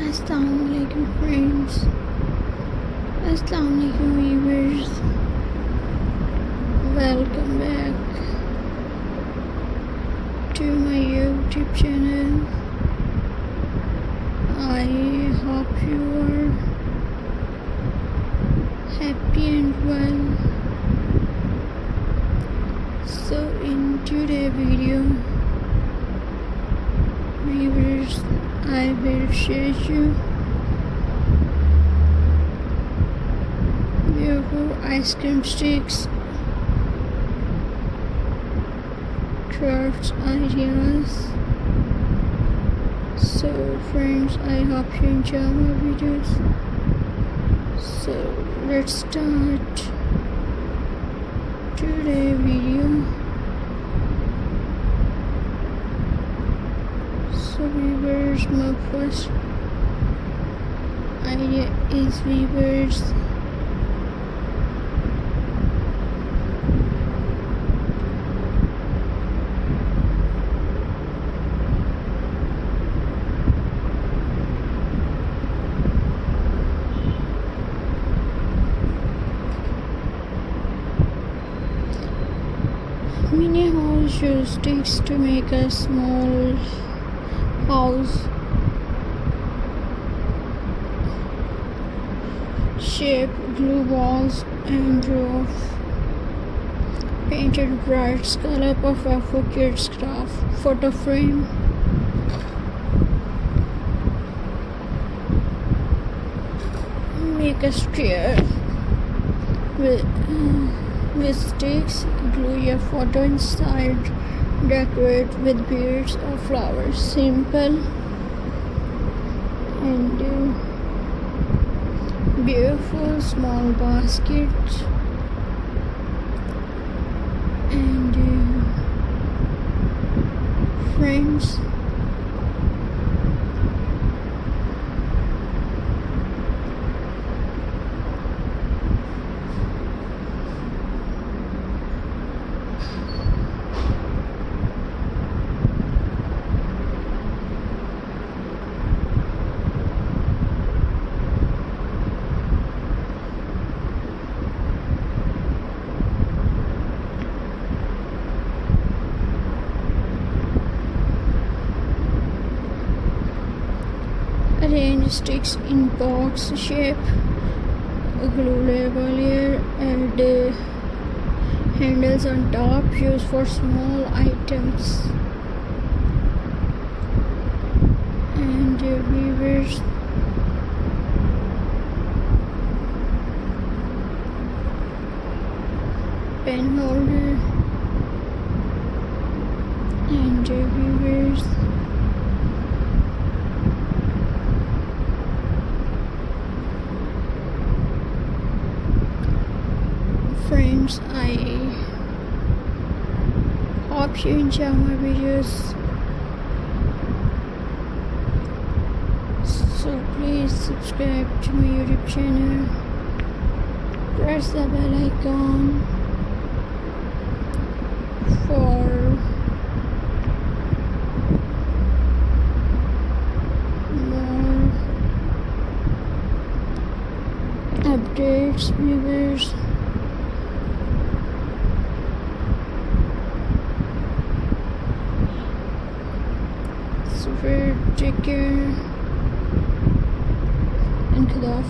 Assalamualaikum friends. Assalamualaikum viewers. Welcome back to my YouTube channel. I hope you are happy and well. So in today's video, viewers, I will share you beautiful ice cream sticks, crafts ideas. So friends, I hope you enjoy my videos. So let's start today's video. So viewers, my first idea is viewers, mini house joysticks to make a small house shape, glue balls and roof, painted bright color, perfect for kids craft, photo frame, make a stair with sticks, glue your photo inside, decorate with beads or flowers. Simple and beautiful small basket and friends, arrange sticks in box shape, glue label layer, and handles on top, used for small items. And weavers, pen holder and weavers, friends, I hope you enjoy my videos. So please subscribe to my YouTube channel. Press the bell icon for more updates, viewers. So take care and Khadaf.